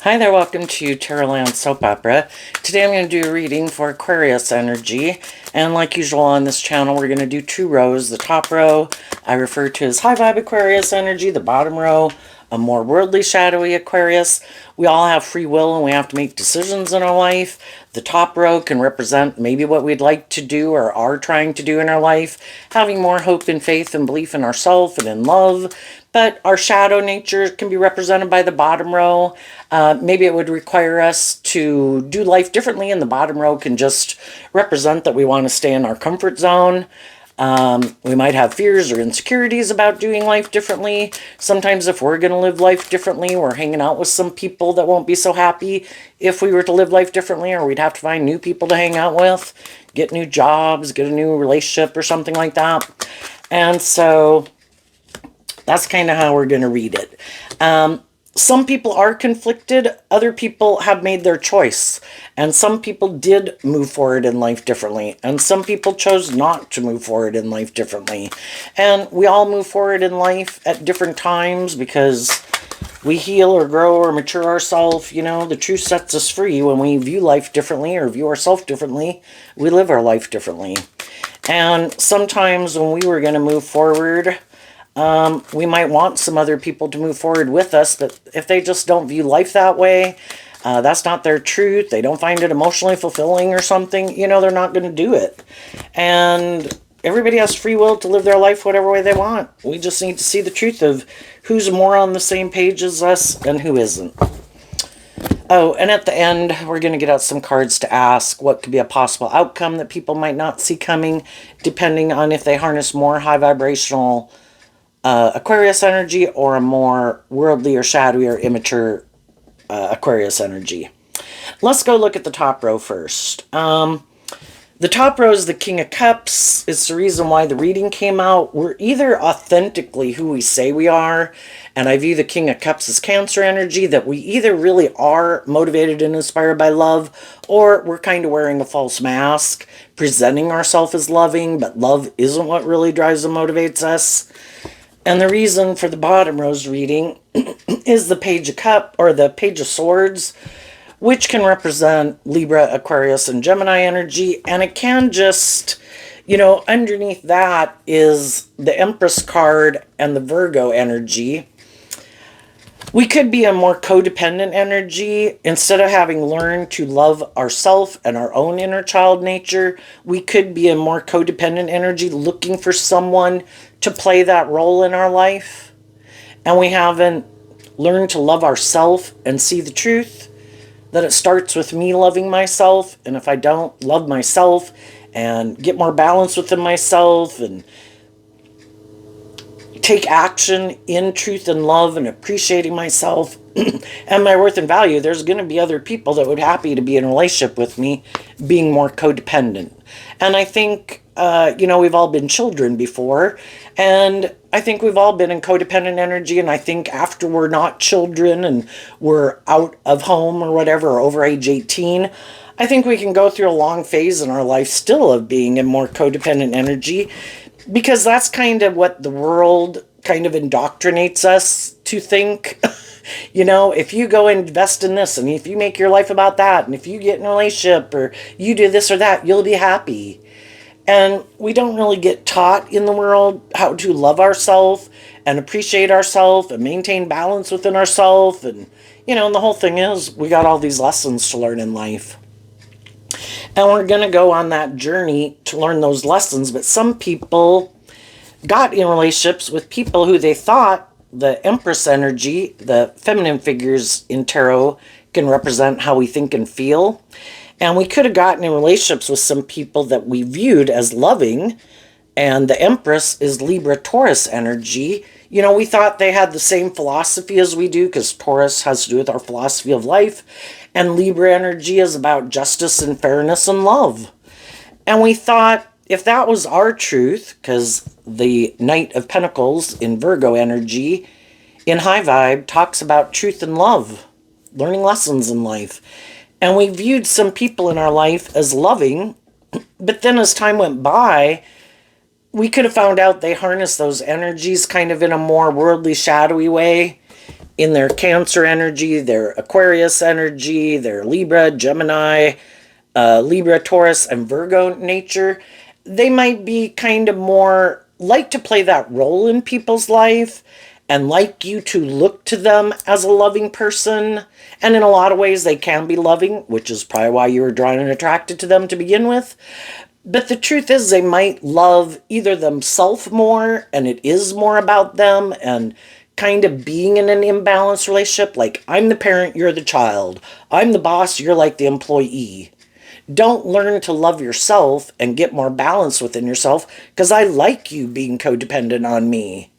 Hi there, welcome to Terrorland Soap Opera. Today I'm going to do a reading for Aquarius energy, and like usual on this channel we're going to do two rows. The top row I refer to as high vibe Aquarius energy, the bottom row a more worldly shadowy Aquarius. We all have free will and we have to make decisions in our life. The top row can represent maybe what we'd like to do or are trying to do in our life, having more hope and faith and belief in ourselves and in love. But our shadow nature can be represented by the bottom row. Maybe it would require us to do life differently, and the bottom row can just represent that we want to stay in our comfort zone. We might have fears or insecurities about doing life differently. Sometimes if we're going to live life differently, we're hanging out with some people that won't be so happy if we were to live life differently, or we'd have to find new people to hang out with, get new jobs, get a new relationship or something like that. And so that's kind of how we're going to read it. Some people are conflicted, other people have made their choice, and some people did move forward in life differently, and some people chose not to move forward in life differently. And we all move forward in life at different times because we heal or grow or mature ourselves. You know, the truth sets us free. When we view life differently or view ourselves differently, we live our life differently. And sometimes when we were going to move forward, we might want some other people to move forward with us, but if they just don't view life that way, that's not their truth, they don't find it emotionally fulfilling or something, you know, they're not going to do it. And everybody has free will to live their life whatever way they want. We just need to see the truth of who's more on the same page as us and who isn't. Oh, and at the end, we're going to get out some cards to ask what could be a possible outcome that people might not see coming, depending on if they harness more high vibrational Aquarius energy or a more worldly or shadowy or immature Aquarius energy. Let's go look at the top row first. The top row is the King of Cups. It's the reason why the reading came out. We're either authentically who we say we are, and I view the King of Cups as Cancer energy, that we either really are motivated and inspired by love, or we're kind of wearing a false mask, presenting ourselves as loving, but love isn't what really drives and motivates us. And the reason for the bottom row's reading is the Page of Cups, or the Page of Swords, which can represent Libra, Aquarius, and Gemini energy. And it can just, you know, underneath that is the Empress card and the Virgo energy. We could be a more codependent energy. Instead of having learned to love ourselves and our own inner child nature, we could be a more codependent energy, looking for someone to play that role in our life. And we haven't learned to love ourselves and see the truth, that it starts with me loving myself. And if I don't love myself and get more balance within myself and take action in truth and love and appreciating myself and my worth and value, there's going to be other people that would be happy to be in a relationship with me, being more codependent. And I think, you know, we've all been children before, and I think we've all been in codependent energy. And I think after we're not children and we're out of home or whatever, or over age 18, I think we can go through a long phase in our life still of being in more codependent energy, because that's kind of what the world kind of indoctrinates us to think. You know, if you go invest in this, and if you make your life about that, and if you get in a relationship, or you do this or that, you'll be happy. And we don't really get taught in the world how to love ourselves and appreciate ourselves and maintain balance within ourselves. And, you know, and the whole thing is we got all these lessons to learn in life. And we're going to go on that journey to learn those lessons. But some people got in relationships with people who they thought, the Empress energy, the feminine figures in tarot, can represent how we think and feel. And we could have gotten in relationships with some people that we viewed as loving. And the Empress is Libra, Taurus energy. You know, we thought they had the same philosophy as we do, because Taurus has to do with our philosophy of life. And Libra energy is about justice and fairness and love. And we thought, if that was our truth, because the Knight of Pentacles in Virgo energy in high vibe talks about truth and love, learning lessons in life. And we viewed some people in our life as loving, but then as time went by, we could have found out they harness those energies kind of in a more worldly, shadowy way, in their Cancer energy, their Aquarius energy, their Libra, Gemini, Libra, Taurus, and Virgo nature, they might be kind of more like to play that role in people's life and like you to look to them as a loving person. And in a lot of ways, they can be loving, which is probably why you were drawn and attracted to them to begin with. But the truth is, they might love either themselves more, and it is more about them, and kind of being in an imbalanced relationship. Like, I'm the parent, you're the child. I'm the boss, you're like the employee. Don't learn to love yourself and get more balance within yourself because I like you being codependent on me.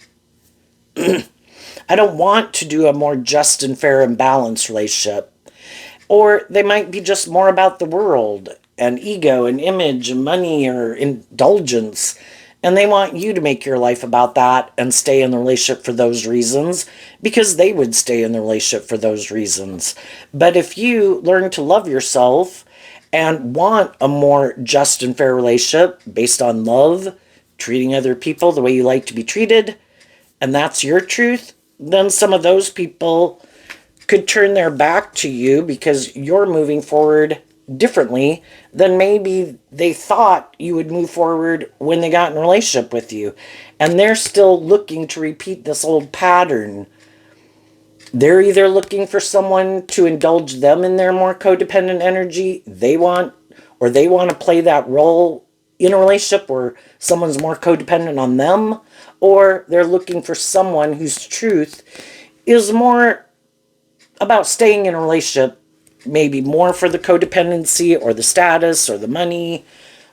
I don't want to do a more just and fair and balanced relationship. Or they might be just more about the world and ego and image and money or indulgence. And they want you to make your life about that and stay in the relationship for those reasons because they would stay in the relationship for those reasons. But if you learn to love yourself and want a more just and fair relationship based on love, treating other people the way you like to be treated, and that's your truth, then some of those people could turn their back to you because you're moving forward differently than maybe they thought you would move forward when they got in a relationship with you. And they're still looking to repeat this old pattern. They're either looking for someone to indulge them in their more codependent energy or they want to play that role in a relationship where someone's more codependent on them, or they're looking for someone whose truth is more about staying in a relationship, maybe more for the codependency or the status or the money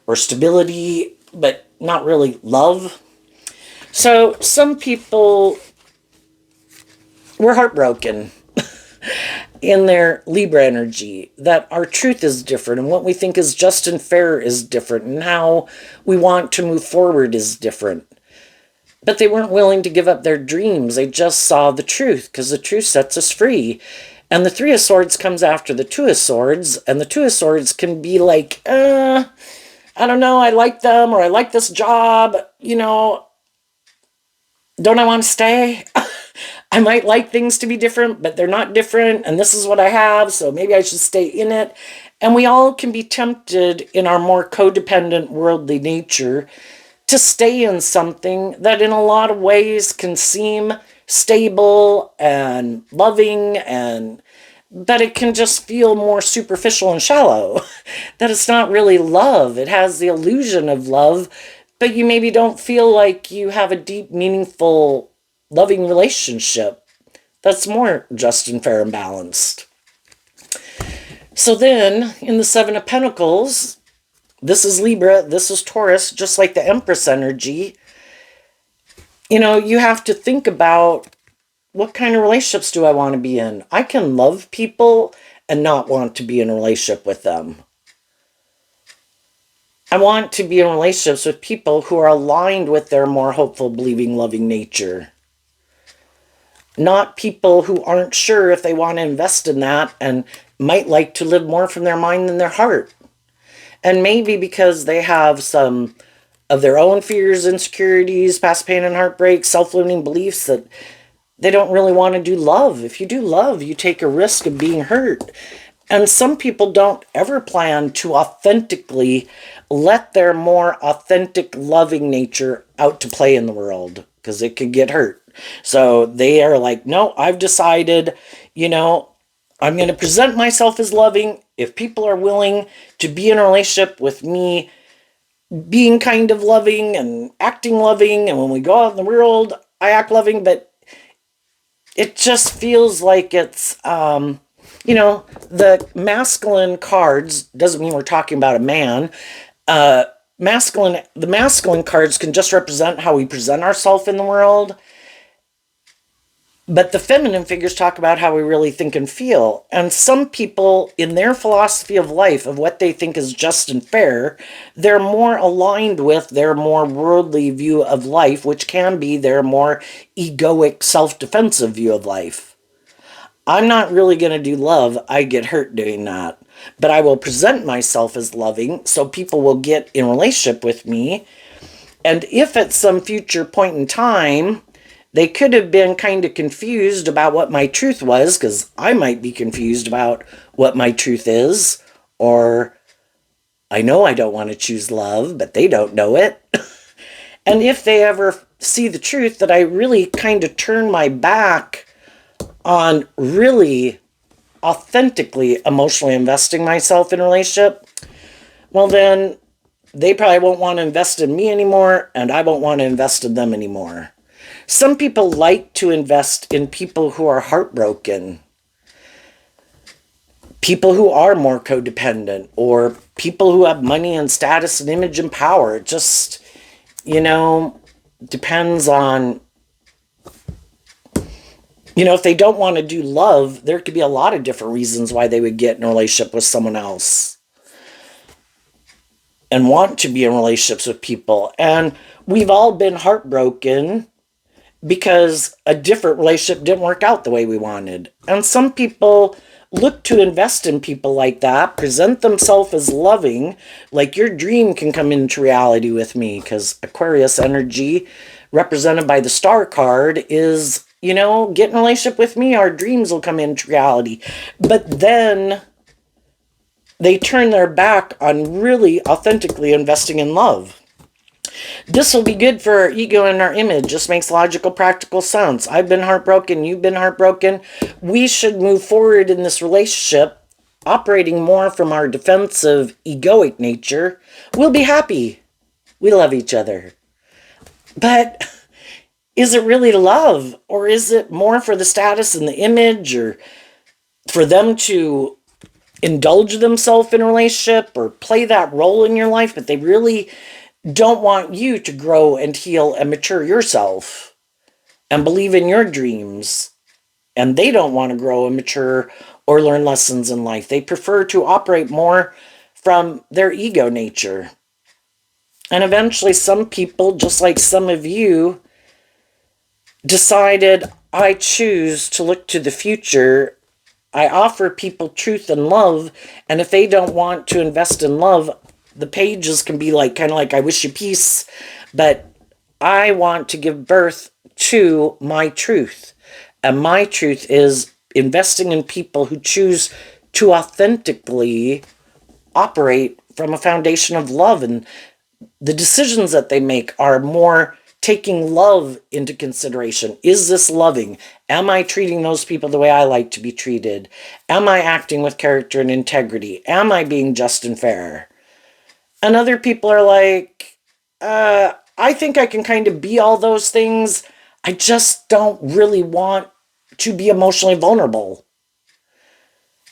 or stability, but not really love. So some people were heartbroken in their Libra energy that our truth is different and what we think is just and fair is different and how we want to move forward is different. But they weren't willing to give up their dreams. They just saw the truth because the truth sets us free. And the Three of Swords comes after the Two of Swords, and the Two of Swords can be like, I don't know, I like them, or I like this job, don't I want to stay? I might like things to be different, but they're not different, and this is what I have, so maybe I should stay in it. And we all can be tempted in our more codependent worldly nature to stay in something that in a lot of ways can seem stable and loving, but it can just feel more superficial and shallow. That it's not really love. It has the illusion of love, but you maybe don't feel like you have a deep, meaningful, loving relationship that's more just and fair and balanced. So then, in the Seven of Pentacles, this is Libra, this is Taurus, just like the Empress energy. You have to think about, what kind of relationships do I want to be in? I can love people and not want to be in a relationship with them. I want to be in relationships with people who are aligned with their more hopeful, believing, loving nature. Not people who aren't sure if they want to invest in that and might like to live more from their mind than their heart. And maybe because they have some of their own fears, insecurities, past pain and heartbreak, self-limiting beliefs that they don't really want to do love. If you do love, you take a risk of being hurt. And some people don't ever plan to authentically let their more authentic, loving nature out to play in the world because it could get hurt. So they are like, no, I've decided, I'm going to present myself as loving. If people are willing to be in a relationship with me, being kind of loving and acting loving, and when we go out in the world, I act loving, but it just feels like it's, the masculine cards, doesn't mean we're talking about a man. The masculine cards can just represent how we present ourselves in the world. But the feminine figures talk about how we really think and feel. And some people, in their philosophy of life, of what they think is just and fair, they're more aligned with their more worldly view of life, which can be their more egoic, self-defensive view of life. I'm not really going to do love. I get hurt doing that. But I will present myself as loving so people will get in relationship with me. And if at some future point in time, They could have been kind of confused about what my truth was, because I might be confused about what my truth is, or I know I don't want to choose love, but they don't know it. And if they ever see the truth that I really kind of turn my back on really authentically emotionally investing myself in a relationship, well, then they probably won't want to invest in me anymore, and I won't want to invest in them anymore. Some people like to invest in people who are heartbroken, people who are more codependent, or people who have money and status and image and power. It just, depends on, if they don't want to do love, there could be a lot of different reasons why they would get in a relationship with someone else and want to be in relationships with people. And we've all been heartbroken because a different relationship didn't work out the way we wanted. And some people look to invest in people like that, present themselves as loving, like your dream can come into reality with me, because Aquarius energy, represented by the star card, is, get in a relationship with me, our dreams will come into reality. But then they turn their back on really authentically investing in love. This will be good for our ego and our image. Just makes logical, practical sense. I've been heartbroken. You've been heartbroken. We should move forward in this relationship, operating more from our defensive, egoic nature. We'll be happy. We love each other. But is it really love? Or is it more for the status and the image, or for them to indulge themselves in a relationship or play that role in your life, but they really don't want you to grow and heal and mature yourself and believe in your dreams, and they don't want to grow and mature or learn lessons in life. They prefer to operate more from their ego nature. And eventually some people, just like some of you, decided, I choose to look to the future. I offer people truth and love, and if they don't want to invest in love, the pages can be like, kind of like, I wish you peace, but I want to give birth to my truth. And my truth is investing in people who choose to authentically operate from a foundation of love, and the decisions that they make are more taking love into consideration. Is this loving? Am I treating those people the way I like to be treated? Am I acting with character and integrity? Am I being just and fair? And other people are like, I think I can kind of be all those things. I just don't really want to be emotionally vulnerable.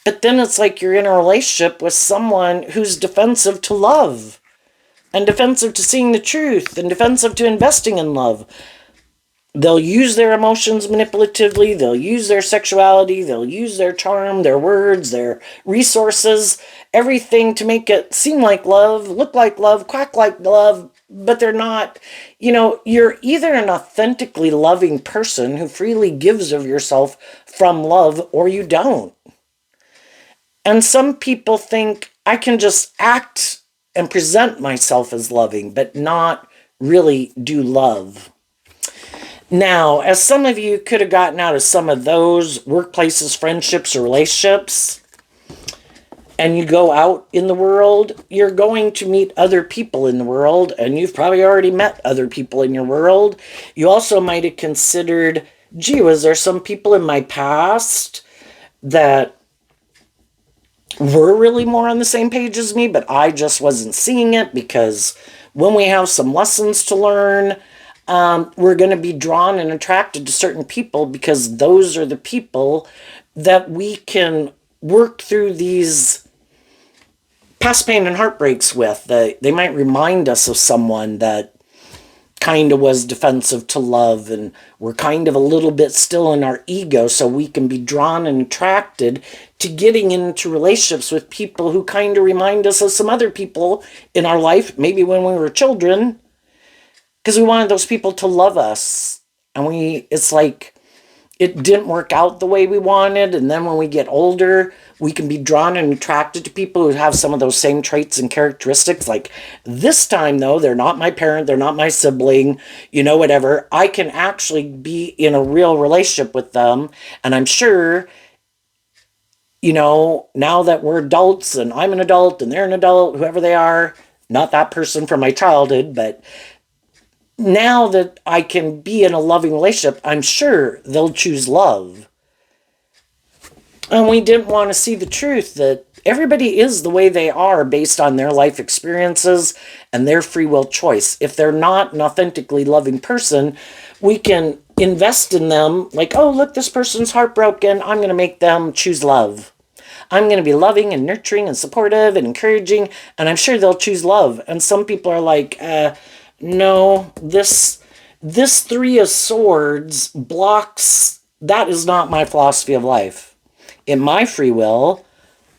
But then it's like you're in a relationship with someone who's defensive to love, and defensive to seeing the truth, and defensive to investing in love. They'll use their emotions manipulatively, they'll use their sexuality, they'll use their charm, their words, their resources, everything to make it seem like love, look like love, quack like love, but they're not. You're either an authentically loving person who freely gives of yourself from love, or you don't. And some people think, I can just act and present myself as loving, but not really do love. Now, as some of you could have gotten out of some of those workplaces, friendships, or relationships, and you go out in the world, you're going to meet other people in the world, and you've probably already met other people in your world. You also might have considered, gee, was there some people in my past that were really more on the same page as me, but I just wasn't seeing it, because when we have some lessons to learn, we're going to be drawn and attracted to certain people, because those are the people that we can work through these past pain and heartbreaks with. They might remind us of someone that kind of was defensive to love, and we're kind of a little bit still in our ego, so we can be drawn and attracted to getting into relationships with people who kind of remind us of some other people in our life, maybe when we were children, because we wanted those people to love us. And it's like, it didn't work out the way we wanted. And then when we get older, we can be drawn and attracted to people who have some of those same traits and characteristics. Like this time, though, they're not my parent, they're not my sibling, whatever. I can actually be in a real relationship with them. And I'm sure, now that we're adults and I'm an adult and they're an adult, whoever they are, not that person from my childhood, but now that I can be in a loving relationship, I'm sure they'll choose love. And we didn't want to see the truth that everybody is the way they are based on their life experiences and their free will choice. If they're not an authentically loving person, we can invest in them like, oh, look, this person's heartbroken. I'm going to make them choose love. I'm going to be loving and nurturing and supportive and encouraging, and I'm sure they'll choose love. And some people are like, no, this Three of Swords blocks, that is not my philosophy of life. In my free will,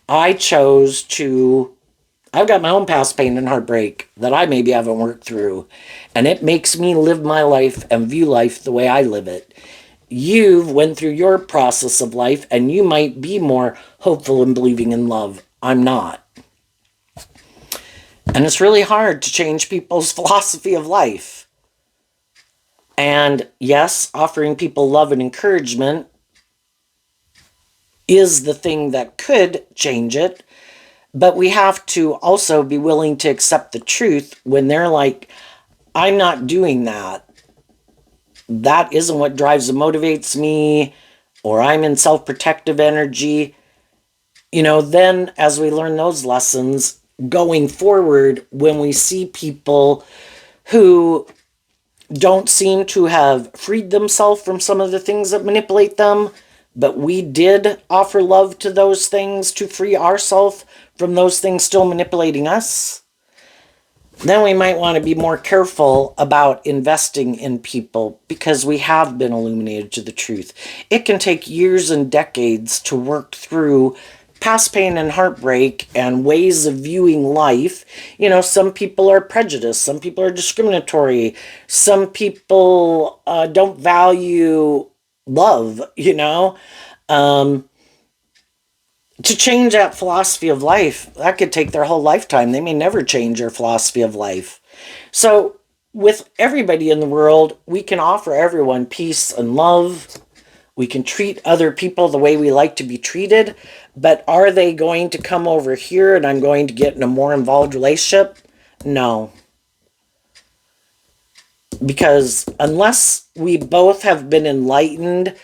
I've got my own past pain and heartbreak that I maybe haven't worked through, and it makes me live my life and view life the way I live it. You've went through your process of life, and you might be more hopeful and believing in love. I'm not. And it's really hard to change people's philosophy of life. And yes, offering people love and encouragement is the thing that could change it. But we have to also be willing to accept the truth when they're like, I'm not doing that. That isn't what drives and motivates me, or I'm in self-protective energy. Then as we learn those lessons, going forward, when we see people who don't seem to have freed themselves from some of the things that manipulate them, but we did offer love to those things to free ourselves from those things still manipulating us, then we might want to be more careful about investing in people because we have been illuminated to the truth. It can take years and decades to work through past pain and heartbreak and ways of viewing life. Some people are prejudiced, some people are discriminatory, some people don't value love, to change that philosophy of life, that could take their whole lifetime. They may never change their philosophy of life. So with everybody in the world, we can offer everyone peace and love. We can treat other people the way we like to be treated, but are they going to come over here and I'm going to get in a more involved relationship? No. Because unless we both have been enlightened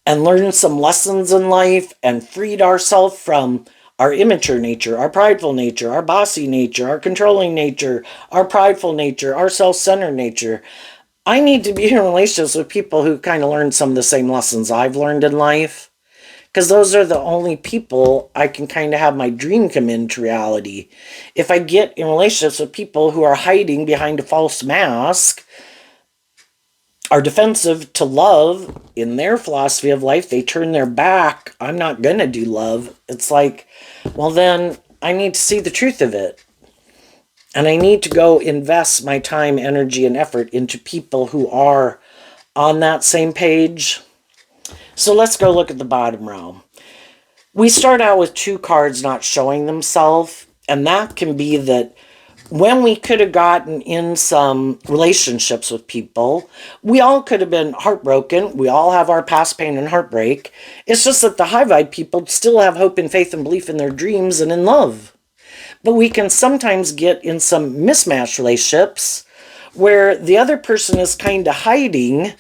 and learned some lessons in life and freed ourselves from our immature nature, our prideful nature, our bossy nature, our controlling nature, our prideful nature, our self-centered nature, I need to be in relationships with people who kind of learned some of the same lessons I've learned in life. Because those are the only people I can kind of have my dream come into reality. If I get in relationships with people who are hiding behind a false mask, are defensive to love in their philosophy of life, they turn their back, I'm not going to do love. It's like, well, then I need to see the truth of it. And I need to go invest my time, energy, and effort into people who are on that same page. So let's go look at the bottom row. We start out with 2 cards not showing themselves, and that can be that when we could have gotten in some relationships with people, we all could have been heartbroken. We all have our past pain and heartbreak. It's just that the high vibe people still have hope and faith and belief in their dreams and in love. But we can sometimes get in some mismatched relationships where the other person is kind of hiding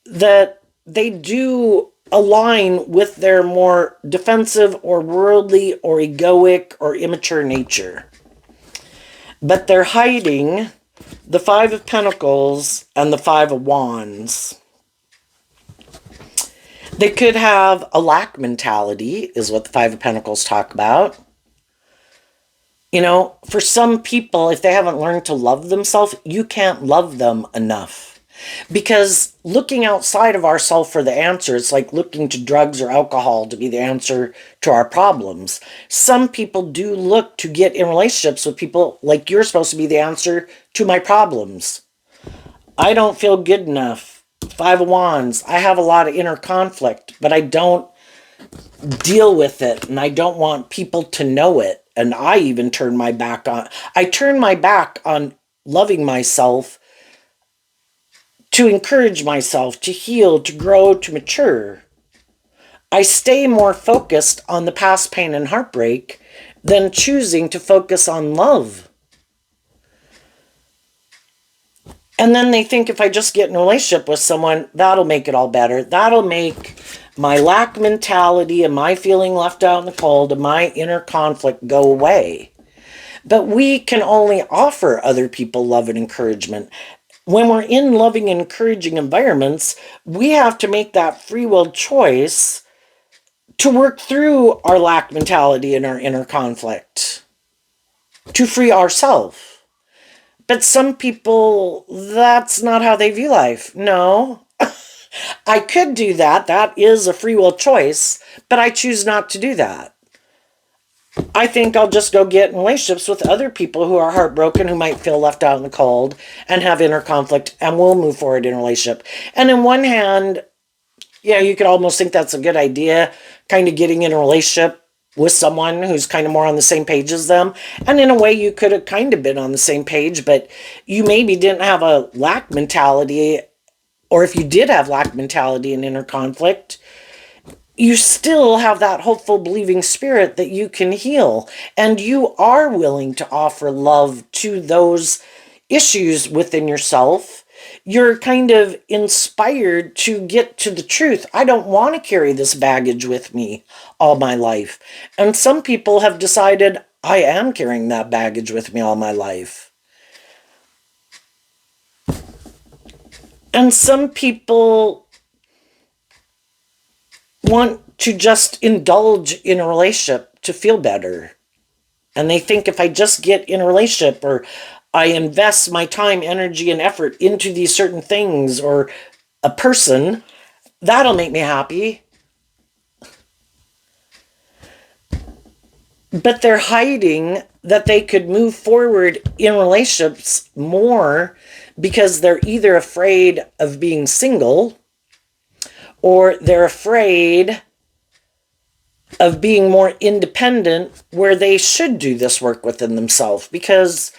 that they do align with their more defensive or worldly or egoic or immature nature. But they're hiding the 5 of Pentacles and the 5 of Wands. They could have a lack mentality, is what the 5 of Pentacles talk about. For some people, if they haven't learned to love themselves, you can't love them enough. Because looking outside of ourselves for the answer, it's like looking to drugs or alcohol to be the answer to our problems. Some people do look to get in relationships with people like you're supposed to be the answer to my problems. I don't feel good enough. Five of Wands. I have a lot of inner conflict, but I don't deal with it, and I don't want people to know it. And I even turn my back on. I turn my back on loving myself, to encourage myself, to heal, to grow, to mature. I stay more focused on the past pain and heartbreak than choosing to focus on love. And then they think if I just get in a relationship with someone, that'll make it all better. That'll make my lack mentality and my feeling left out in the cold and my inner conflict go away. But we can only offer other people love and encouragement. When we're in loving and encouraging environments, we have to make that free will choice to work through our lack mentality and our inner conflict, to free ourselves. But some people, that's not how they view life. No, I could do that. That is a free will choice, but I choose not to do that. I think I'll just go get in relationships with other people who are heartbroken, who might feel left out in the cold and have inner conflict, and we'll move forward in a relationship. And in one hand, yeah, you could almost think that's a good idea, kind of getting in a relationship with someone who's kind of more on the same page as them. And in a way, you could have kind of been on the same page, but you maybe didn't have a lack mentality, or if you did have lack mentality and inner conflict, you still have that hopeful, believing spirit that you can heal. And you are willing to offer love to those issues within yourself. You're kind of inspired to get to the truth. I don't want to carry this baggage with me all my life. And some people have decided, I am carrying that baggage with me all my life. And some people want to just indulge in a relationship to feel better. And they think if I just get in a relationship, or I invest my time, energy, and effort into these certain things or a person, that'll make me happy. But they're hiding that they could move forward in relationships more because they're either afraid of being single, or they're afraid of being more independent, where they should do this work within themselves. Because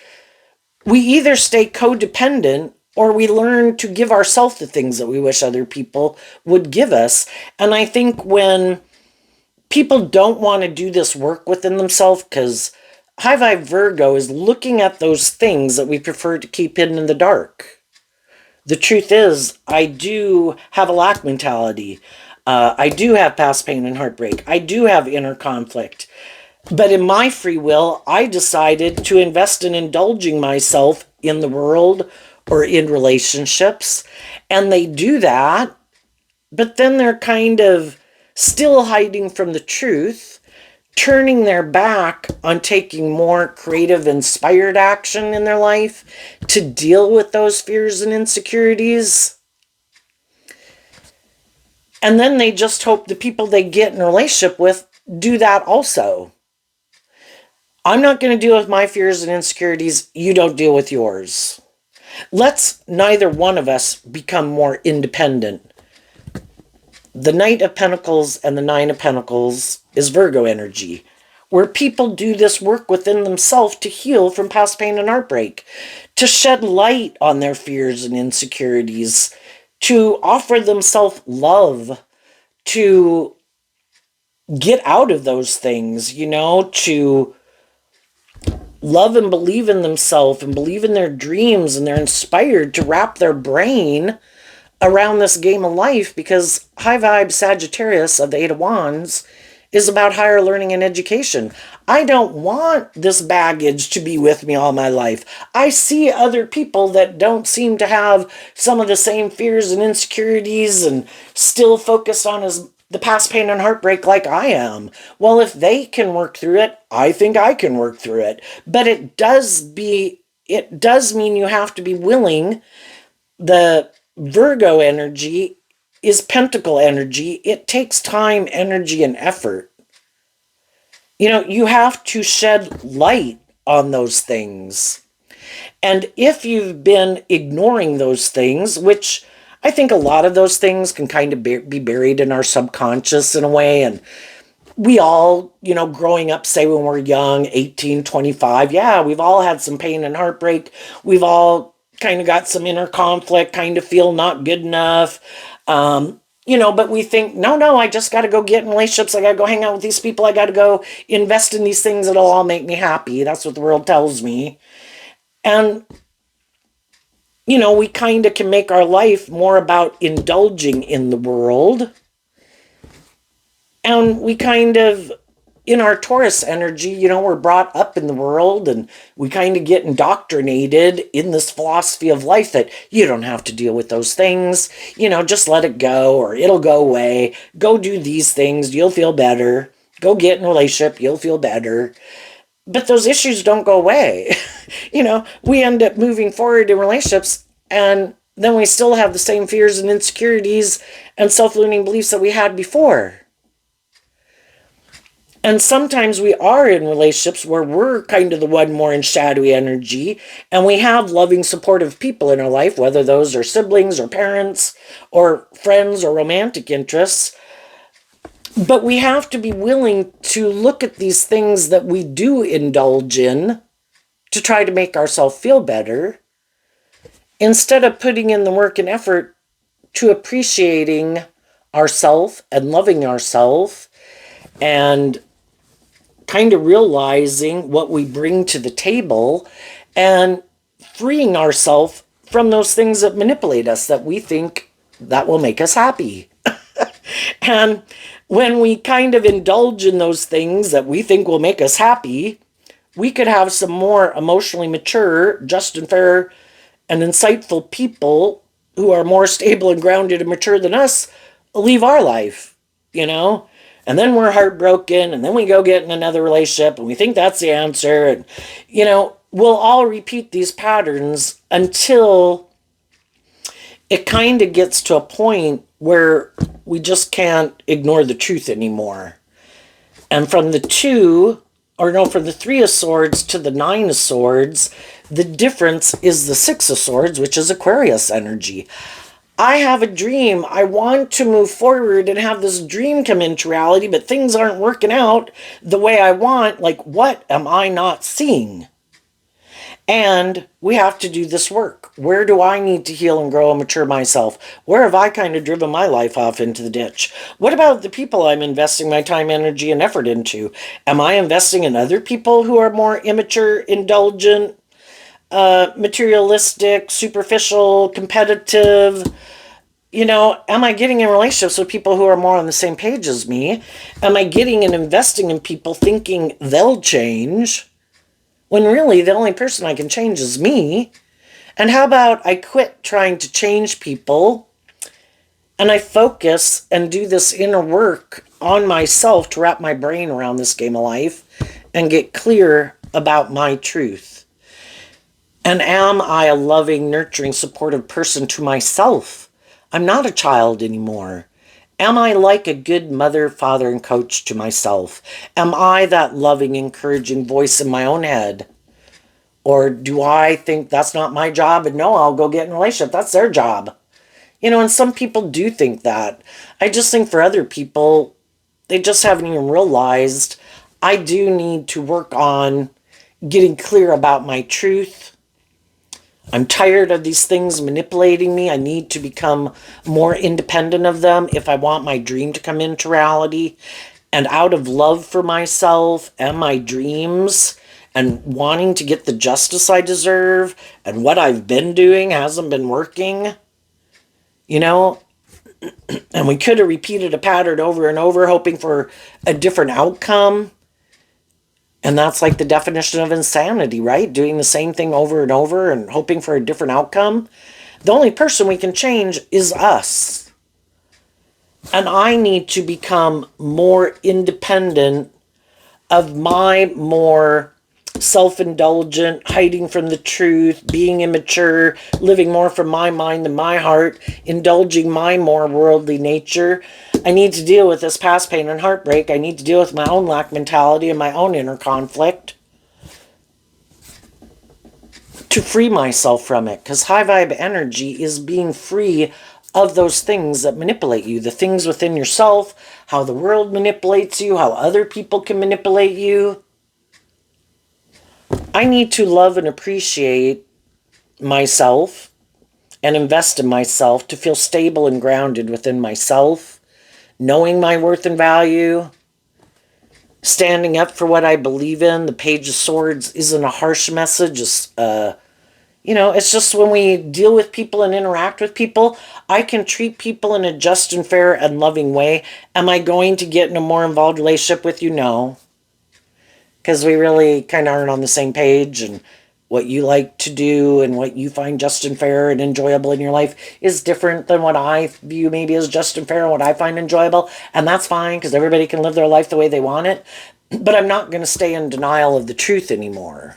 we either stay codependent, or we learn to give ourselves the things that we wish other people would give us. And I think when people don't want to do this work within themselves, because High Vibe Virgo is looking at those things that we prefer to keep hidden in the dark. The truth is, I do have a lack mentality. I do have past pain and heartbreak. I do have inner conflict. But in my free will, I decided to invest in indulging myself in the world or in relationships. And they do that, but then they're kind of still hiding from the truth, turning their back on taking more creative, inspired action in their life to deal with those fears and insecurities. And then they just hope the people they get in a relationship with do that also. I'm not going to deal with my fears and insecurities. You don't deal with yours. Let's neither one of us become more independent. The Knight of Pentacles and the Nine of Pentacles is Virgo energy, where people do this work within themselves to heal from past pain and heartbreak, to shed light on their fears and insecurities, to offer themselves love, to get out of those things, to love and believe in themselves and believe in their dreams, and they're inspired to wrap their brain around this game of life, because High Vibe Sagittarius of the Eight of Wands is about higher learning and education. I don't want this baggage to be with me all my life. I see other people that don't seem to have some of the same fears and insecurities and still focused on the past pain and heartbreak like I am. Well, if they can work through it, I think I can work through it. But it does mean you have to be willing. The Virgo energy is pentacle energy. It takes time, energy, and effort. You have to shed light on those things. And if you've been ignoring those things, which I think a lot of those things can kind of be buried in our subconscious in a way. And we all, growing up, say when we're young, 18, 25, yeah, we've all had some pain and heartbreak. We've all kind of got some inner conflict, kind of feel not good enough. But we think, no, I just got to go get in relationships. I got to go hang out with these people. I got to go invest in these things that'll all make me happy. That's what the world tells me. And, we kind of can make our life more about indulging in the world. And we kind of, in our Taurus energy, we're brought up in the world and we kind of get indoctrinated in this philosophy of life that you don't have to deal with those things. Just let it go or it'll go away. Go do these things. You'll feel better. Go get in a relationship. You'll feel better. But those issues don't go away. We end up moving forward in relationships and then we still have the same fears and insecurities and self-limiting beliefs that we had before. And sometimes we are in relationships where we're kind of the one more in shadowy energy and we have loving, supportive people in our life, whether those are siblings or parents or friends or romantic interests. But we have to be willing to look at these things that we do indulge in to try to make ourselves feel better instead of putting in the work and effort to appreciating ourselves and loving ourselves and kind of realizing what we bring to the table and freeing ourselves from those things that manipulate us that we think that will make us happy. And when we kind of indulge in those things that we think will make us happy, we could have some more emotionally mature, just and fair, and insightful people who are more stable and grounded and mature than us leave our life, And then we're heartbroken, and then we go get in another relationship, and we think that's the answer. And, we'll all repeat these patterns until it kind of gets to a point where we just can't ignore the truth anymore. And from the Three of Swords to the Nine of Swords, the difference is the Six of Swords, which is Aquarius energy. I have a dream. I want to move forward and have this dream come into reality, but things aren't working out the way I want. Like, what am I not seeing? And we have to do this work. Where do I need to heal and grow and mature myself? Where have I kind of driven my life off into the ditch? What about the people I'm investing my time, energy, and effort into? Am I investing in other people who are more immature, indulgent, materialistic, superficial, competitive? Am I getting in relationships with people who are more on the same page as me? Am I getting and investing in people thinking they'll change when really the only person I can change is me? And how about I quit trying to change people and I focus and do this inner work on myself to wrap my brain around this game of life and get clear about my truth? And am I a loving, nurturing, supportive person to myself? I'm not a child anymore. Am I like a good mother, father, and coach to myself? Am I that loving, encouraging voice in my own head? Or do I think that's not my job and no, I'll go get in a relationship. That's their job. And some people do think that. I just think for other people, they just haven't even realized I do need to work on getting clear about my truth. I'm tired of these things manipulating me. I need to become more independent of them if I want my dream to come into reality. And out of love for myself and my dreams and wanting to get the justice I deserve and what I've been doing hasn't been working, and we could have repeated a pattern over and over hoping for a different outcome. And that's like the definition of insanity, right? Doing the same thing over and over and hoping for a different outcome. The only person we can change is us. And I need to become more independent of my more self-indulgent, hiding from the truth, being immature, living more from my mind than my heart, indulging my more worldly nature. I need to deal with this past pain and heartbreak. I need to deal with my own lack mentality and my own inner conflict to free myself from it. Because high vibe energy is being free of those things that manipulate you, the things within yourself, how the world manipulates you, how other people can manipulate you. I need to love and appreciate myself and invest in myself to feel stable and grounded within myself, knowing my worth and value, standing up for what I believe in. The Page of Swords isn't a harsh message. It's just when we deal with people and interact with people, I can treat people in a just and fair and loving way. Am I going to get in a more involved relationship with you? No. Because we really kind of aren't on the same page, and what you like to do and what you find just and fair and enjoyable in your life is different than what I view maybe as just and fair and what I find enjoyable. And that's fine, because everybody can live their life the way they want it. But I'm not going to stay in denial of the truth anymore.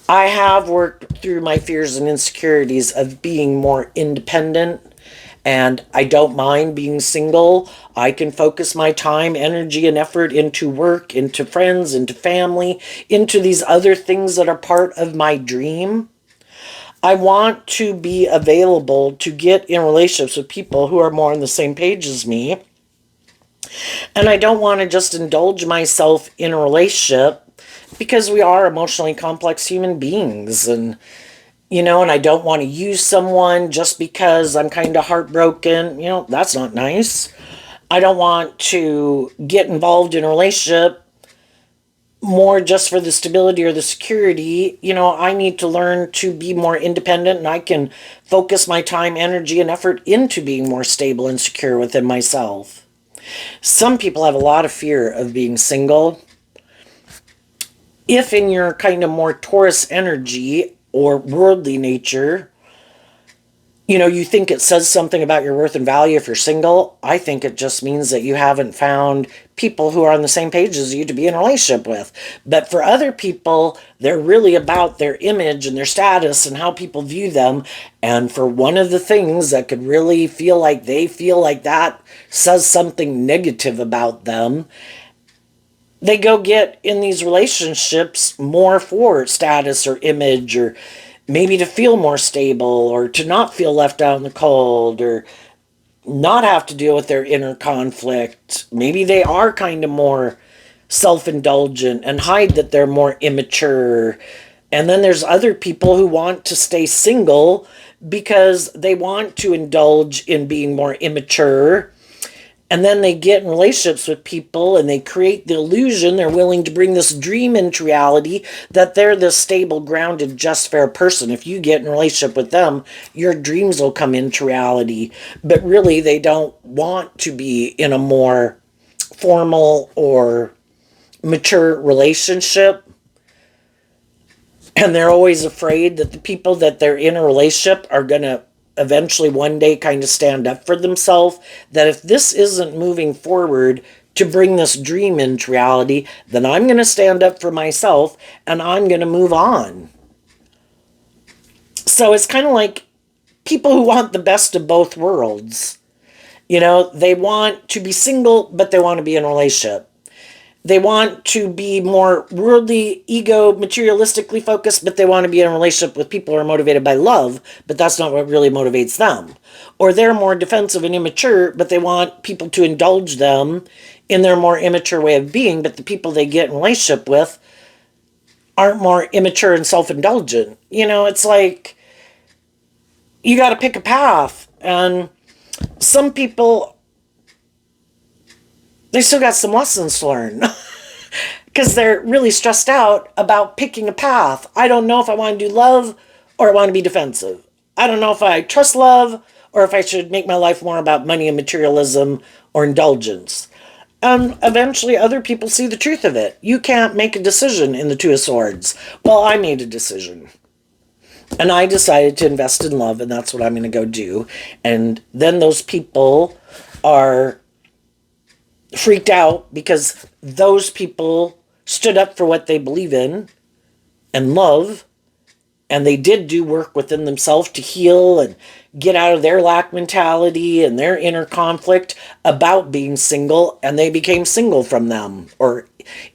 I have worked through my fears and insecurities of being more independent, and I don't mind being single. I can focus my time, energy, and effort into work, into friends, into family, into these other things that are part of my dream. I want to be available to get in relationships with people who are more on the same page as me. And I don't want to just indulge myself in a relationship, because we are emotionally complex human beings, and I don't want to use someone just because I'm kind of heartbroken. That's not nice. I don't want to get involved in a relationship more just for the stability or the security. I need to learn to be more independent, and I can focus my time, energy, and effort into being more stable and secure within myself. Some people have a lot of fear of being single. If in your kind of more Taurus energy or worldly nature, you think it says something about your worth and value if you're single, I think it just means that you haven't found people who are on the same page as you to be in a relationship with. But for other people, they're really about their image and their status and how people view them. And for one of the things that could really feel like they feel like that says something negative about them, they go get in these relationships more for status or image, or maybe to feel more stable, or to not feel left out in the cold, or not have to deal with their inner conflict. Maybe they are kind of more self-indulgent and hide that they're more immature. And then there's other people who want to stay single because they want to indulge in being more immature. And then they get in relationships with people and they create the illusion they're willing to bring this dream into reality, that they're this stable, grounded, just, fair person. If you get in a relationship with them, your dreams will come into reality. But really, they don't want to be in a more formal or mature relationship. And they're always afraid that the people that they're in a relationship are going to eventually one day kind of stand up for themselves, that if this isn't moving forward to bring this dream into reality, then I'm going to stand up for myself and I'm going to move on. So it's kind of like people who want the best of both worlds. They want to be single, but they want to be in a relationship. They want to be more worldly, ego, materialistically focused, but they want to be in a relationship with people who are motivated by love, but that's not what really motivates them. Or they're more defensive and immature, but they want people to indulge them in their more immature way of being, but the people they get in a relationship with aren't more immature and self-indulgent. It's like you got to pick a path. And some people, they still got some lessons to learn because they're really stressed out about picking a path. I don't know if I want to do love or I want to be defensive. I don't know if I trust love or if I should make my life more about money and materialism or indulgence. And eventually other people see the truth of it. You can't make a decision in the Two of Swords. Well, I made a decision. And I decided to invest in love, and that's what I'm going to go do. And then those people are freaked out because those people stood up for what they believe in and love, and they did do work within themselves to heal and get out of their lack mentality and their inner conflict about being single, and they became single from them or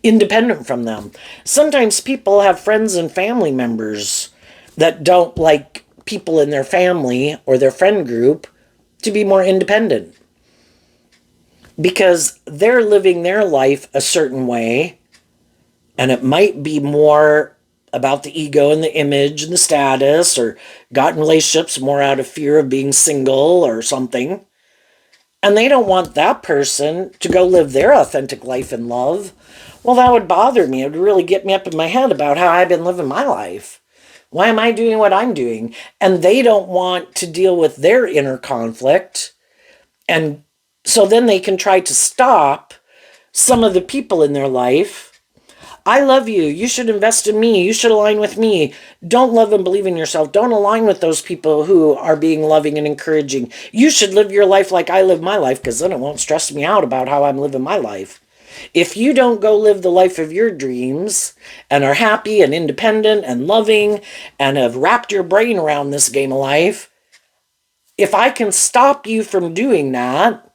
independent from them. Sometimes people have friends and family members that don't like people in their family or their friend group to be more independent because they're living their life a certain way, and it might be more about the ego and the image and the status, or got in relationships more out of fear of being single or something. And they don't want that person to go live their authentic life in love. Well, that would bother me. It would really get me up in my head about how I've been living my life. Why am I doing what I'm doing? And they don't want to deal with their inner conflict. And so then they can try to stop some of the people in their life. I love you. You should invest in me. You should align with me. Don't love and believe in yourself. Don't align with those people who are being loving and encouraging. You should live your life like I live my life, because then it won't stress me out about how I'm living my life. If you don't go live the life of your dreams and are happy and independent and loving and have wrapped your brain around this game of life, if I can stop you from doing that,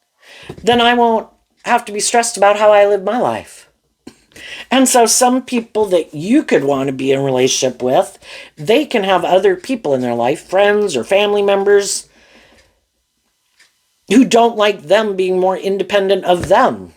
then I won't have to be stressed about how I live my life. And so some people that you could want to be in a relationship with, they can have other people in their life, friends or family members, who don't like them being more independent of them.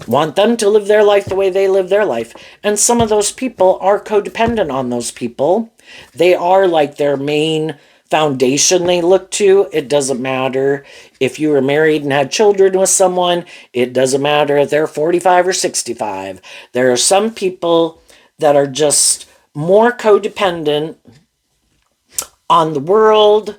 Want them to live their life the way they live their life. And some of those people are codependent on those people. They are like their main foundation they look to. It doesn't matter if you were married and had children with someone. It doesn't matter if they're 45 or 65. There are some people that are just more codependent on the world,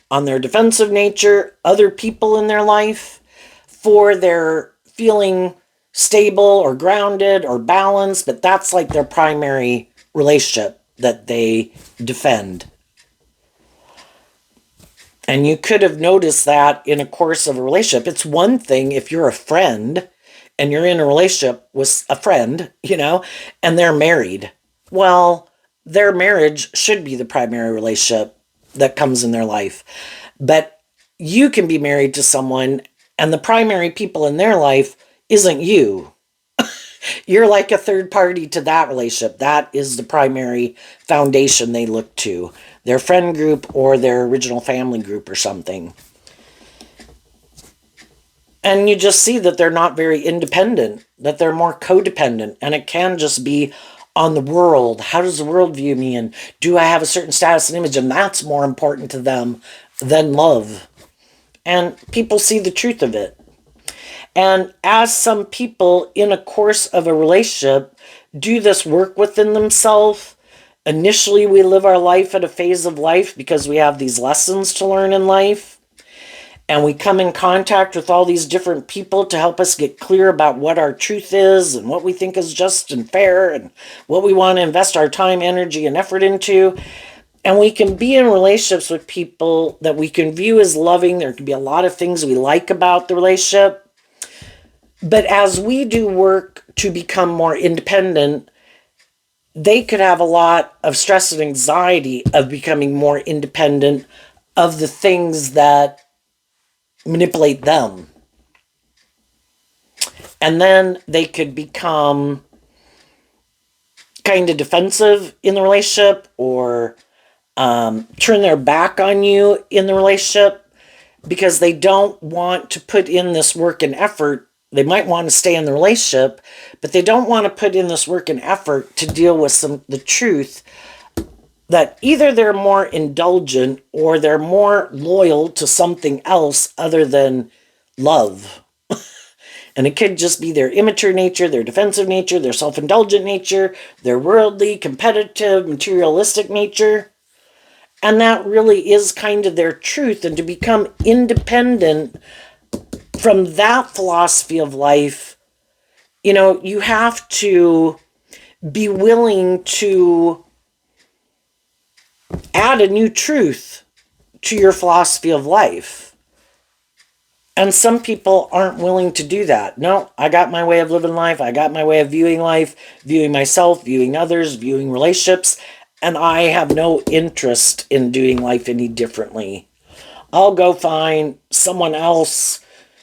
on their defensive nature, other people in their life, for their feeling stable or grounded or balanced, but that's like their primary relationship that they defend. And you could have noticed that in a course of a relationship. It's one thing if you're a friend and you're in a relationship with a friend, and they're married. Well, their marriage should be the primary relationship that comes in their life. But you can be married to someone and the primary people in their life isn't you. You're like a third party to that relationship. That is the primary foundation they look to. Their friend group or their original family group or something. And you just see that they're not very independent, that they're more codependent. And it can just be on the world. How does the world view me? And do I have a certain status and image? And that's more important to them than love. And people see the truth of it. And as some people in a course of a relationship do this work within themselves, initially we live our life at a phase of life because we have these lessons to learn in life. And we come in contact with all these different people to help us get clear about what our truth is and what we think is just and fair and what we want to invest our time, energy, and effort into. And we can be in relationships with people that we can view as loving. There can be a lot of things we like about the relationship. But as we do work to become more independent, they could have a lot of stress and anxiety of becoming more independent of the things that manipulate them. And then they could become kind of defensive in the relationship, or turn their back on you in the relationship because they don't want to put in this work and effort. They might want to stay in the relationship, but they don't want to put in this work and effort to deal with the truth that either they're more indulgent or they're more loyal to something else other than love. And it could just be their immature nature, their defensive nature, their self-indulgent nature, their worldly, competitive, materialistic nature. And that really is kind of their truth. And to become independent from that philosophy of life, you have to be willing to add a new truth to your philosophy of life. And some people aren't willing to do that. No, I got my way of living life. I got my way of viewing life, viewing myself, viewing others, viewing relationships. And I have no interest in doing life any differently. I'll go find someone else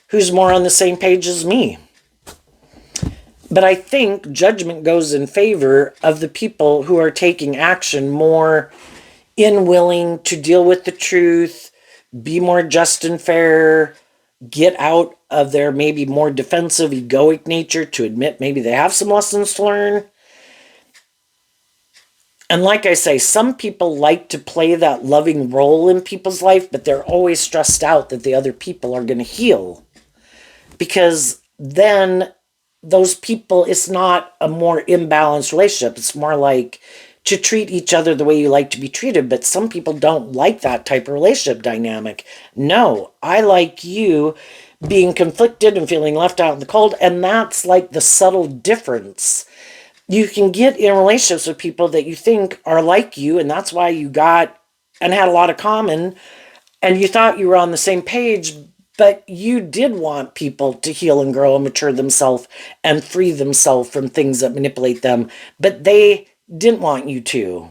who's more on the same page as me. But I think judgment goes in favor of the people who are taking action more unwilling to deal with the truth, be more just and fair, get out of their maybe more defensive, egoic nature to admit maybe they have some lessons to learn. And like I say, some people like to play that loving role in people's life, but they're always stressed out that the other people are going to heal. Because then those people, it's not a more imbalanced relationship. It's more like to treat each other the way you like to be treated. But some people don't like that type of relationship dynamic. No, I like you being conflicted and feeling left out in the cold. And that's like the subtle difference. You can get in relationships with people that you think are like you, and that's why you got and had a lot of common, and you thought you were on the same page, but you did want people to heal and grow and mature themselves and free themselves from things that manipulate them, but they didn't want you to.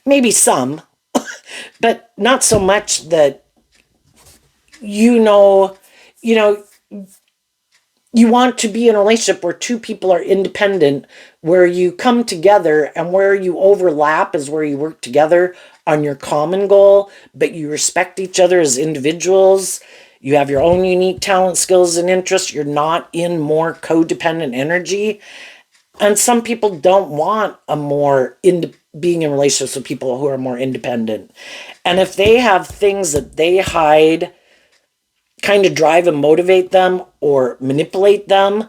Maybe some, but not so much that you know, you know, you want to be in a relationship where two people are independent, where you come together and where you overlap is where you work together on your common goal, but you respect each other as individuals. You have your own unique talent, skills, and interests. You're not in more codependent energy. And some people don't want a more being in relationships with people who are more independent. And if they have things that they hide, kind of drive and motivate them or manipulate them,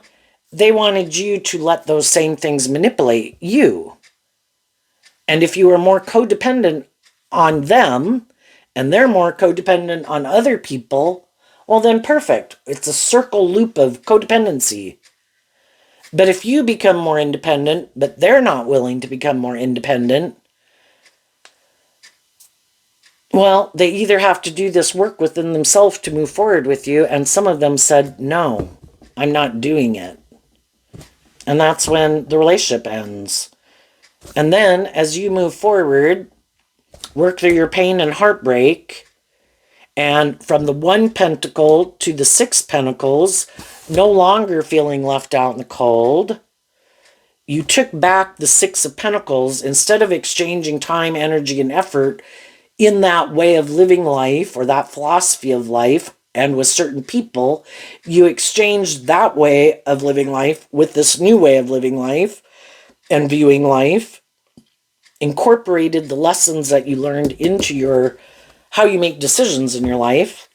they wanted you to let those same things manipulate you. And if you are more codependent on them and they're more codependent on other people, well, then perfect. It's a circle loop of codependency. But if you become more independent, but they're not willing to become more independent, well, they either have to do this work within themselves to move forward with you, and some of them said, no, I'm not doing it. And that's when the relationship ends. And then, as you move forward, work through your pain and heartbreak, and from the 1 pentacle to the 6 pentacles, no longer feeling left out in the cold, you took back the 6 of pentacles. Instead of exchanging time, energy, and effort in that way of living life or that philosophy of life and with certain people, you exchanged that way of living life with this new way of living life and viewing life, incorporated the lessons that you learned into your how you make decisions in your life,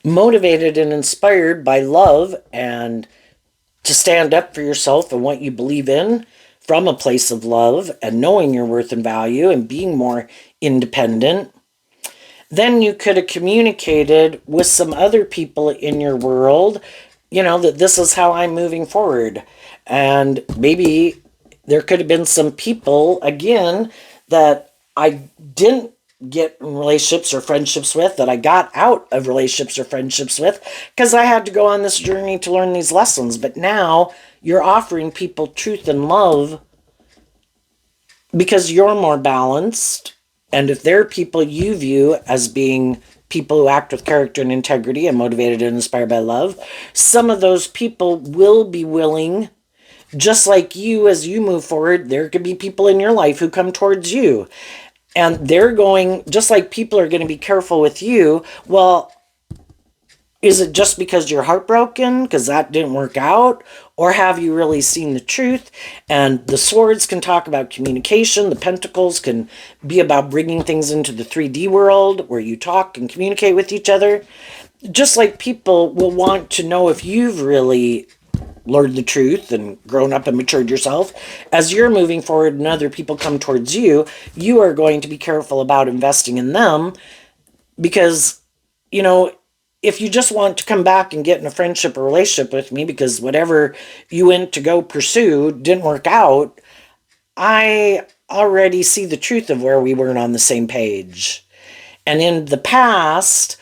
motivated and inspired by love and to stand up for yourself and what you believe in from a place of love and knowing your worth and value and being more independent. Then you could have communicated with some other people in your world, that this is how I'm moving forward. And maybe there could have been some people, again, that I didn't get in relationships or friendships with, that I got out of relationships or friendships with, because I had to go on this journey to learn these lessons. But now you're offering people truth and love because you're more balanced. And if there are people you view as being people who act with character and integrity and motivated and inspired by love, some of those people will be willing, just like you, as you move forward, there could be people in your life who come towards you. And they're going, just like people are going to be careful with you. Well, is it just because you're heartbroken because that didn't work out? Or have you really seen the truth? And the swords can talk about communication. The pentacles can be about bringing things into the 3D world where you talk and communicate with each other. Just like people will want to know if you've really learned the truth and grown up and matured yourself. As you're moving forward and other people come towards you, you are going to be careful about investing in them because, if you just want to come back and get in a friendship or relationship with me because whatever you went to go pursue didn't work out, I already see the truth of where we weren't on the same page. And in the past,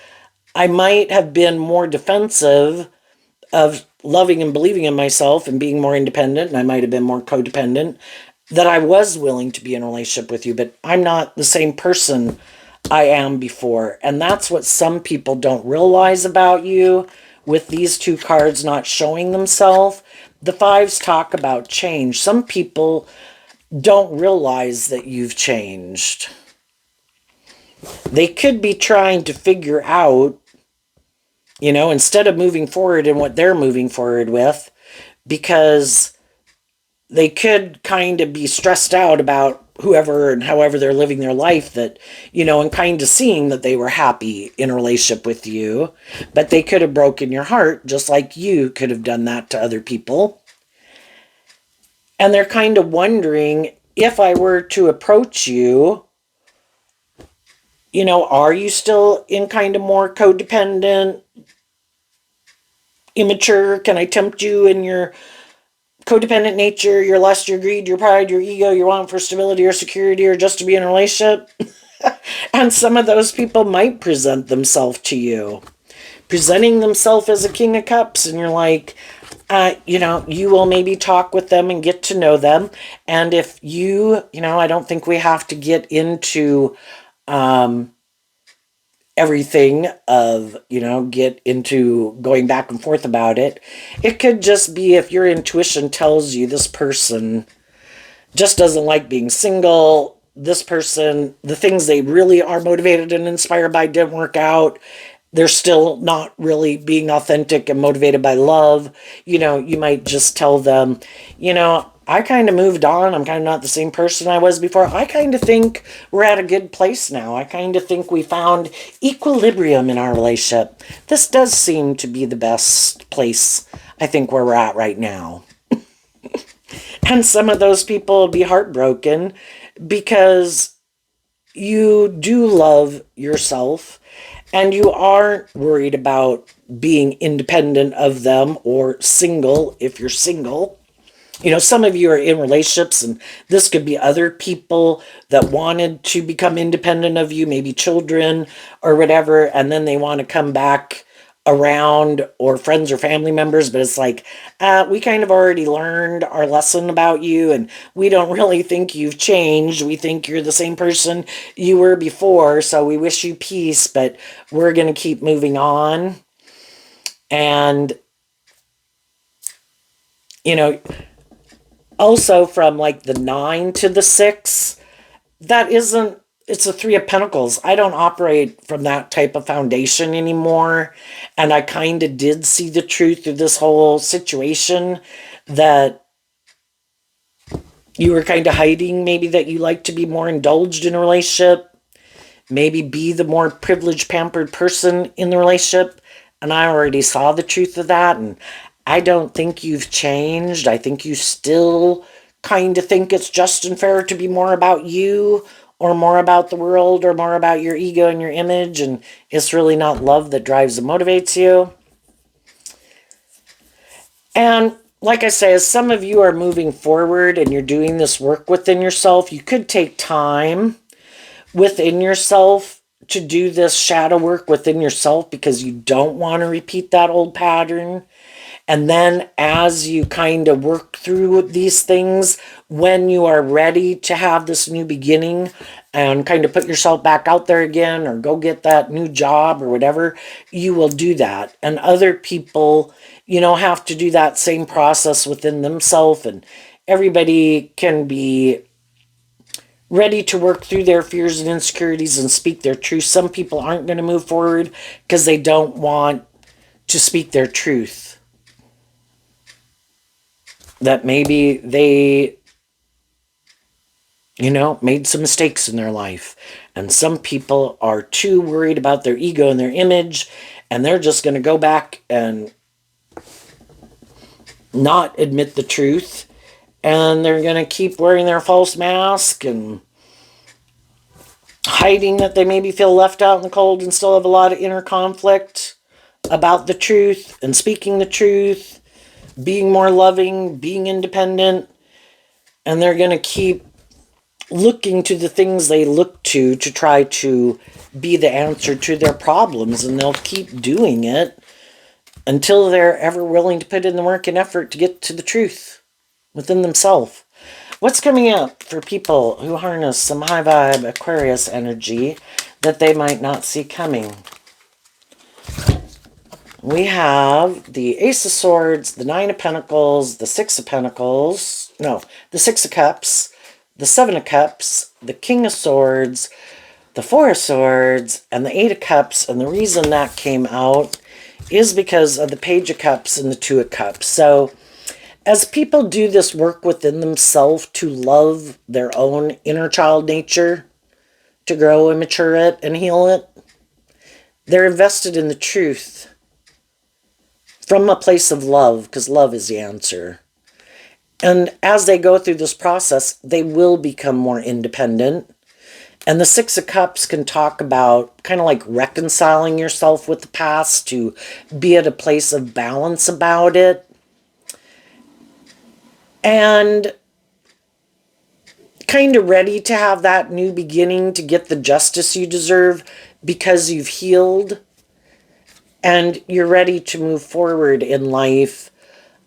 I might have been more defensive of loving and believing in myself and being more independent, and I might have been more codependent, that I was willing to be in a relationship with you, but I'm not the same person I am before. And that's what some people don't realize about you with these 2 cards not showing themselves. The 5s talk about change. Some people don't realize that you've changed. They could be trying to figure out, you know, instead of moving forward in what they're moving forward with, because they could kind of be stressed out about whoever and however they're living their life, that, you know, and kind of seeing that they were happy in a relationship with you, but they could have broken your heart just like you could have done that to other people. And they're kind of wondering, if I were to approach you, you know, are you still in kind of more codependent, immature? Can I tempt you in your codependent nature, your lust, your greed, your pride, your ego, your want for stability or security, or just to be in a relationship? And some of those people might present themselves to you, presenting themselves as a King of Cups, and you're like, you know, you will maybe talk with them and get to know them. And if you know, I don't think we have to get into everything of, you know, get into going back and forth about it. It could just be if your intuition tells you this person just doesn't like being single, this person, the things they really are motivated and inspired by didn't work out, they're still not really being authentic and motivated by love, you know, you might just tell them, you know, I kind of moved on. I'm kind of not the same person I was before. I kind of think we're at a good place now. I kind of think we found equilibrium in our relationship. This does seem to be the best place, I think, where we're at right now. And some of those people will be heartbroken because you do love yourself and you aren't worried about being independent of them or single if you're single. You know, some of you are in relationships, and this could be other people that wanted to become independent of you, maybe children or whatever, and then they want to come back around, or friends or family members, but it's like, we kind of already learned our lesson about you, and we don't really think you've changed. We think you're the same person you were before, so we wish you peace, but we're going to keep moving on. And, you know, also from like the 9 to the 6, that isn't, it's a 3 of Pentacles. I don't operate from that type of foundation anymore. And I kind of did see the truth of this whole situation, that you were kind of hiding, maybe that you like to be more indulged in a relationship, maybe be the more privileged, pampered person in the relationship. And I already saw the truth of that. And I don't think you've changed. I think you still kind of think it's just and fair to be more about you, or more about the world, or more about your ego and your image. And it's really not love that drives and motivates you. And like I say, as some of you are moving forward and you're doing this work within yourself, you could take time within yourself to do this shadow work within yourself, because you don't want to repeat that old pattern. And then as you kind of work through these things, when you are ready to have this new beginning and kind of put yourself back out there again, or go get that new job or whatever, you will do that. And other people, you know, have to do that same process within themselves. And everybody can be ready to work through their fears and insecurities and speak their truth. Some people aren't going to move forward because they don't want to speak their truth. That maybe they, you know, made some mistakes in their life. And some people are too worried about their ego and their image, and they're just going to go back and not admit the truth. And they're going to keep wearing their false mask and hiding that they maybe feel left out in the cold, and still have a lot of inner conflict about the truth and speaking the truth, being more loving, being independent. And they're going to keep looking to the things they look to try to be the answer to their problems. And they'll keep doing it until they're ever willing to put in the work and effort to get to the truth within themselves. What's coming up for people who harness some high vibe Aquarius energy that they might not see coming? We have the Ace of Swords, the 9 of Pentacles, the 6 of Cups, the 7 of Cups, the King of Swords, the Four of Swords, and the Eight of Cups. And the reason that came out is because of the Page of Cups and the Two of Cups. So as people do this work within themselves to love their own inner child nature, to grow and mature it and heal it, they're invested in the truth from a place of love, because love is the answer. And as they go through this process, they will become more independent. And the Six of Cups can talk about kind of like reconciling yourself with the past to be at a place of balance about it. And kind of ready to have that new beginning to get the justice you deserve because you've healed. And you're ready to move forward in life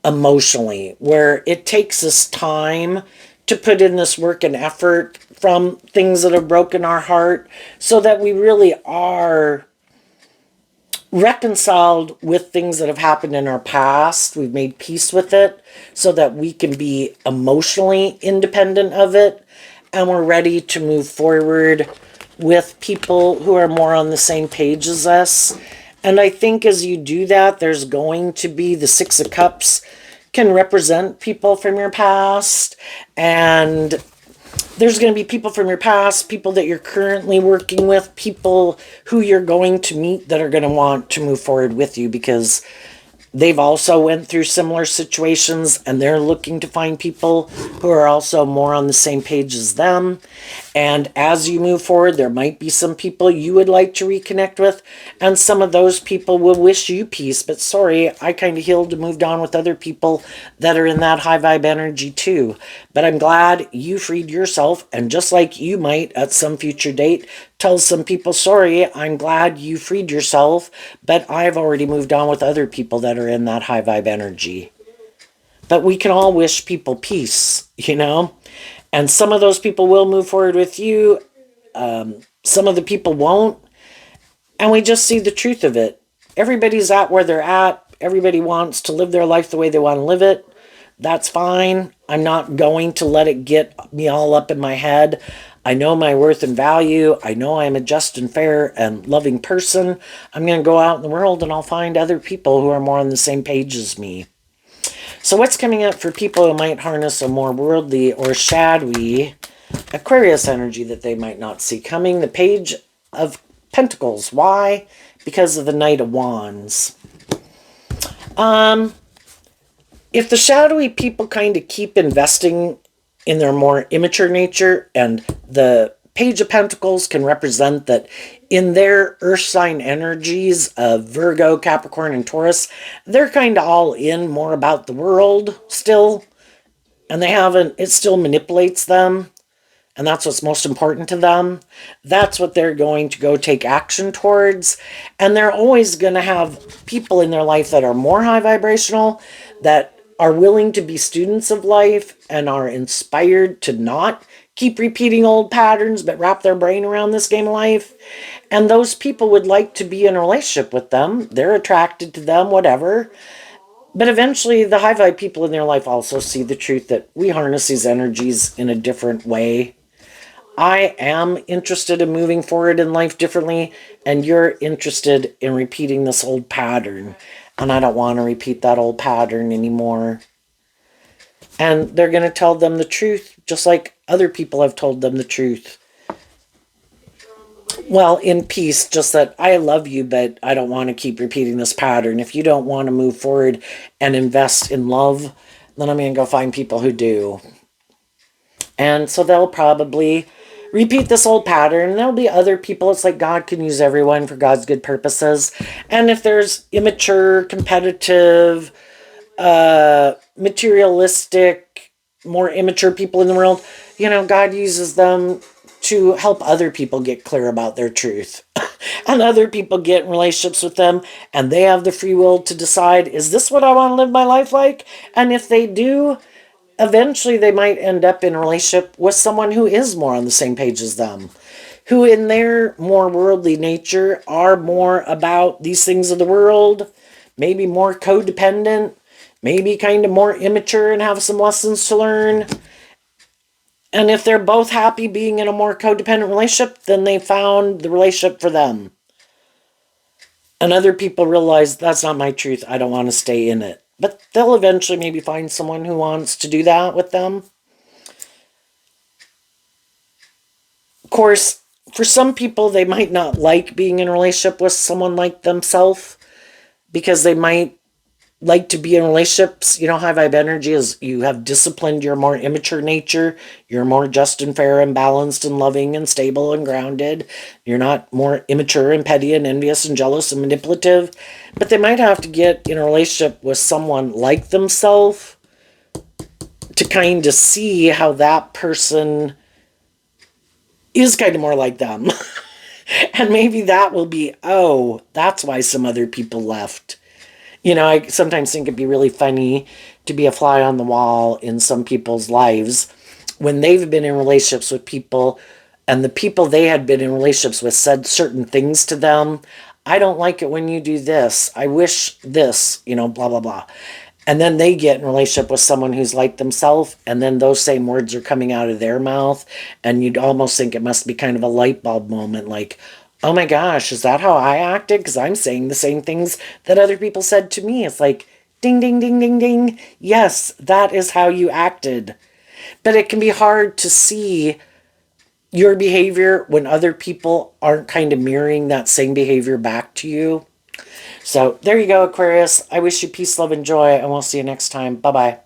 emotionally, where it takes us time to put in this work and effort from things that have broken our heart so that we really are reconciled with things that have happened in our past. We've made peace with it so that we can be emotionally independent of it, and we're ready to move forward with people who are more on the same page as us. And I think as you do that, there's going to be the Six of Cups can represent people from your past, and there's going to be people from your past, people that you're currently working with, people who you're going to meet that are going to want to move forward with you because they've also went through similar situations and they're looking to find people who are also more on the same page as them. And as you move forward, there might be some people you would like to reconnect with, and some of those people will wish you peace. But sorry, I kind of healed and moved on with other people that are in that high vibe energy too. But I'm glad you freed yourself, and just like you might at some future date tell some people, sorry, I'm glad you freed yourself, but I've already moved on with other people that are in that high vibe energy. But we can all wish people peace, you know? And some of those people will move forward with you. Some of the people won't. And we just see the truth of it. Everybody's at where they're at. Everybody wants to live their life the way they want to live it. That's fine. I'm not going to let it get me all up in my head. I know my worth and value. I know I'm a just and fair and loving person. I'm going to go out in the world and I'll find other people who are more on the same page as me. So what's coming up for people who might harness a more worldly or shadowy Aquarius energy that they might not see coming? The Page of Pentacles. Why? Because of the Knight of Wands. If the shadowy people kind of keep investing in their more immature nature, and the Page of Pentacles can represent that in their earth sign energies of Virgo, Capricorn, and Taurus, they're kind of all in more about the world still, and they haven't, it still manipulates them, and that's what's most important to them. That's what they're going to go take action towards, and they're always going to have people in their life that are more high vibrational, that are willing to be students of life and are inspired to not keep repeating old patterns, but wrap their brain around this game of life. And those people would like to be in a relationship with them. They're attracted to them, whatever. But eventually the high vibe people in their life also see the truth that we harness these energies in a different way. I am interested in moving forward in life differently, and you're interested in repeating this old pattern. And I don't want to repeat that old pattern anymore. And they're going to tell them the truth, just like other people have told them the truth. Well, in peace, just that I love you, but I don't want to keep repeating this pattern. If you don't want to move forward and invest in love, then I'm going to go find people who do. And so they'll probably repeat this old pattern. There'll be other people. It's like God can use everyone for God's good purposes. And if there's immature, competitive, materialistic, more immature people in the world, you know, God uses them to help other people get clear about their truth. And other people get in relationships with them, and they have the free will to decide, is this what I want to live my life like? And if they do, eventually they might end up in a relationship with someone who is more on the same page as them, who in their more worldly nature are more about these things of the world, maybe more codependent, maybe kind of more immature and have some lessons to learn. And if they're both happy being in a more codependent relationship, then they found the relationship for them. And other people realize that's not my truth. I don't want to stay in it. But they'll eventually maybe find someone who wants to do that with them. Of course, for some people, they might not like being in a relationship with someone like themselves because they might like to be in relationships. You know, high vibe energy is you have disciplined your more immature nature. You're more just and fair and balanced and loving and stable and grounded. You're not more immature and petty and envious and jealous and manipulative. But they might have to get in a relationship with someone like themselves to kind of see how that person is kind of more like them. And maybe that will be, oh, that's why some other people left. You know, I sometimes think it'd be really funny to be a fly on the wall in some people's lives when they've been in relationships with people and the people they had been in relationships with said certain things to them. I don't like it when you do this. I wish this, you know, blah, blah, blah. And then they get in a relationship with someone who's like themselves, and then those same words are coming out of their mouth, and you'd almost think it must be kind of a light bulb moment, like, oh my gosh, is that how I acted? Because I'm saying the same things that other people said to me. It's like, ding, ding, ding, ding, ding. Yes, that is how you acted. But it can be hard to see your behavior when other people aren't kind of mirroring that same behavior back to you. So there you go, Aquarius. I wish you peace, love, and joy, and we'll see you next time. Bye-bye.